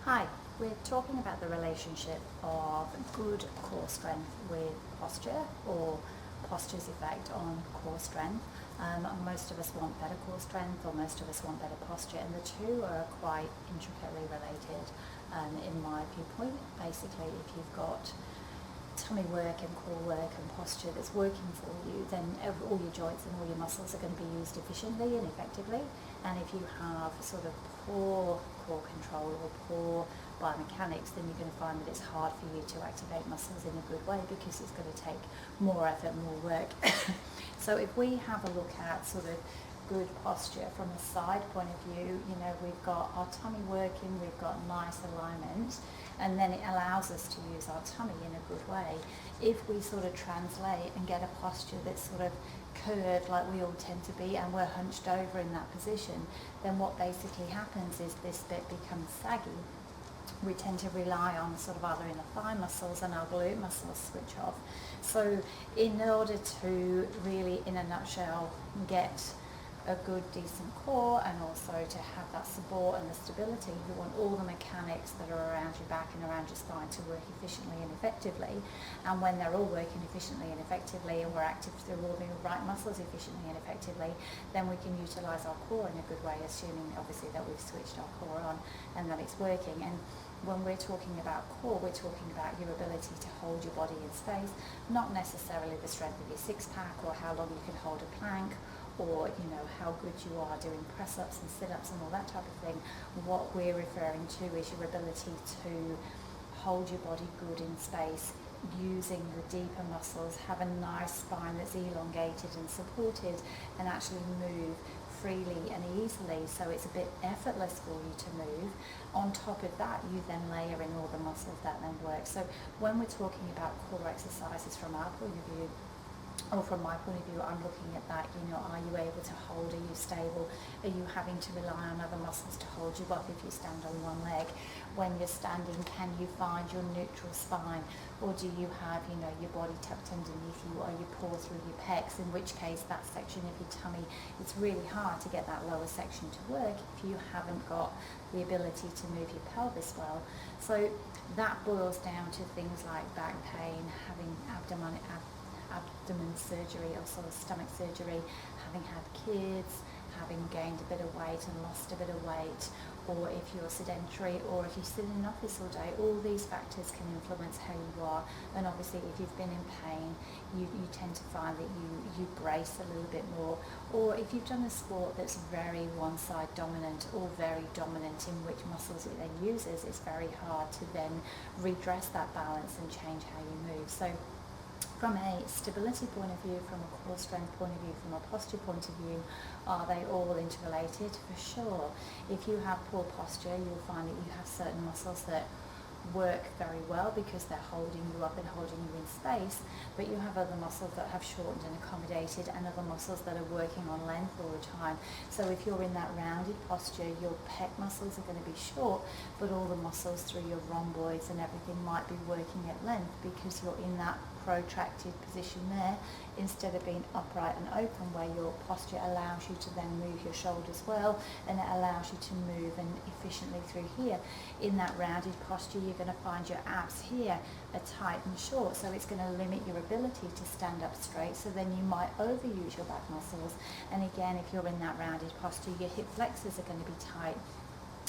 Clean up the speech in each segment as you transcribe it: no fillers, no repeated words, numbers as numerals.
Hi, we're talking about the relationship of good core strength with posture, or posture's effect on core strength. Most of us want better core strength, or most of us want better posture, and the two are quite intricately related in my viewpoint. Basically, if you've got tummy work and core work and posture that's working for you, then all your joints and all your muscles are going to be used efficiently and effectively. And if you have sort of poor core control or poor biomechanics, then you're going to find that it's hard for you to activate muscles in a good way because it's going to take more effort, more work. So if we have a look at sort of good posture from a side point of view, we've got our tummy working, we've got nice alignment, and then it allows us to use our tummy in a good way. If we sort of translate and get a posture that's sort of curved like we all tend to be, and we're hunched over in that position, then what basically happens is this bit becomes saggy. We tend to rely on sort of our inner thigh muscles, and our glute muscles switch off. So in order to really, in a nutshell, get a good decent core and also to have that support and the stability, you want all the mechanics that are around your back and around your spine to work efficiently and effectively. And when they're all working efficiently and effectively, and we're active through all the right muscles efficiently and effectively, then we can utilize our core in a good way, assuming obviously that we've switched our core on and that it's working. And when we're talking about core, we're talking about your ability to hold your body in space, not necessarily the strength of your six-pack or how long you can hold a plank, or how good you are doing press-ups and sit-ups and all that type of thing. What we're referring to is your ability to hold your body good in space, using the deeper muscles, have a nice spine that's elongated and supported, and actually move freely and easily, so it's a bit effortless for you to move. On top of that, you then layer in all the muscles that then work. So when we're talking about core exercises from our point of view, or from my point of view, I'm looking at that, are you able to hold? Are you stable? Are you having to rely on other muscles to hold you up if you stand on one leg? When you're standing, can you find your neutral spine? Or do you have, your body tucked underneath you, or you pull through your pecs, in which case that section of your tummy, it's really hard to get that lower section to work if you haven't got the ability to move your pelvis well. So that boils down to things like back pain, having abdomen surgery, or sort of stomach surgery, having had kids, having gained a bit of weight and lost a bit of weight, or if you're sedentary, or if you sit in an office all day, all these factors can influence how you are. And obviously if you've been in pain, you tend to find that you brace a little bit more. Or if you've done a sport that's very one side dominant or very dominant in which muscles it then uses, it's very hard to then redress that balance and change how you move. So from a stability point of view, from a core strength point of view, from a posture point of view, are they all interrelated? For sure. If you have poor posture, you'll find that you have certain muscles that work very well because they're holding you up and holding you in space, but you have other muscles that have shortened and accommodated, and other muscles that are working on length all the time. So if you're in that rounded posture, your pec muscles are going to be short, but all the muscles through your rhomboids and everything might be working at length because you're in that protracted position there, instead of being upright and open, where your posture allows you to then move your shoulders well, and it allows you to move and efficiently through here. In that rounded posture, you're going to find your abs here are tight and short, so it's going to limit your ability to stand up straight, so then you might overuse your back muscles. And again, if you're in that rounded posture, your hip flexors are going to be tight,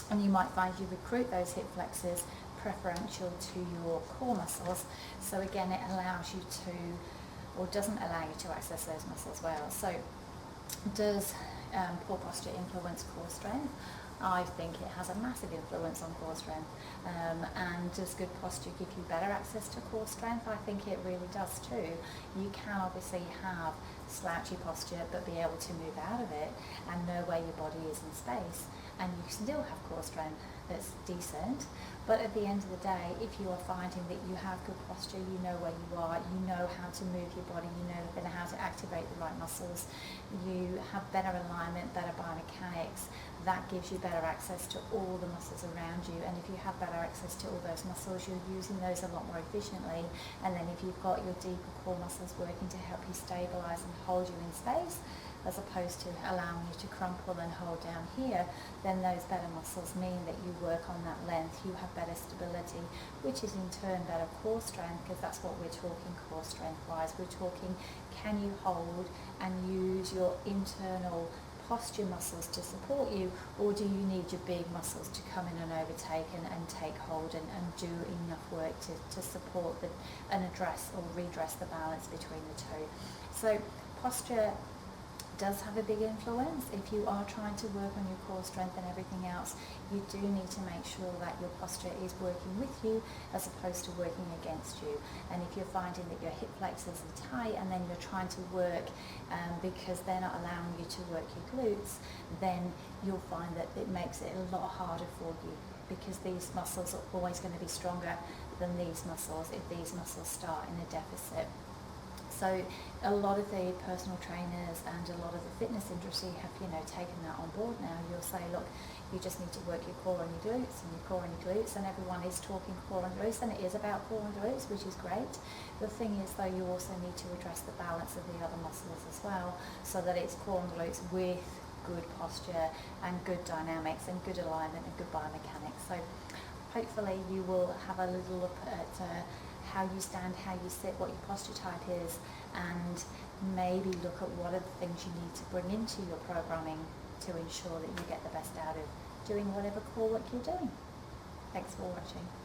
and you might find you recruit those hip flexors preferential to your core muscles. So again, it allows you to, or doesn't allow you to access those muscles well. So does poor posture influence core strength? I think it has a massive influence on core strength. And does good posture give you better access to core strength? I think it really does too. You can obviously have slouchy posture but be able to move out of it and know where your body is in space, and you still have core strength that's decent. But at the end of the day, if you are finding that you have good posture, you know where you are, you know how to move your body, you know how to activate the right muscles, you have better alignment, better biomechanics, that gives you better access to all the muscles around you. And if you have better access to all those muscles, you're using those a lot more efficiently. And then if you've got your deeper core muscles working to help you stabilize and hold you in space, as opposed to allowing you to crumple and hold down here, then those better muscles mean that you work on that length, you have better stability, which is in turn better core strength, because that's what we're talking core strength wise. We're talking, can you hold and use your internal posture muscles to support you, or do you need your big muscles to come in and overtake and take hold and do enough work to support and address or redress the balance between the two. So posture does have a big influence. If you are trying to work on your core strength and everything else, you do need to make sure that your posture is working with you as opposed to working against you. And if you're finding that your hip flexors are tight and then you're trying to work because they're not allowing you to work your glutes, then you'll find that it makes it a lot harder for you, because these muscles are always going to be stronger than these muscles if these muscles start in a deficit. So a lot of the personal trainers and a lot of the fitness industry have, taken that on board now. You'll say, look, you just need to work your core and your glutes and your core and your glutes, and everyone is talking core and glutes, and it is about core and glutes, which is great. The thing is, though, you also need to address the balance of the other muscles as well, so that it's core and glutes with good posture and good dynamics and good alignment and good biomechanics. So hopefully you will have a little look at how you stand, how you sit, what your posture type is, and maybe look at what are the things you need to bring into your programming to ensure that you get the best out of doing whatever core work you're doing. Thanks for watching.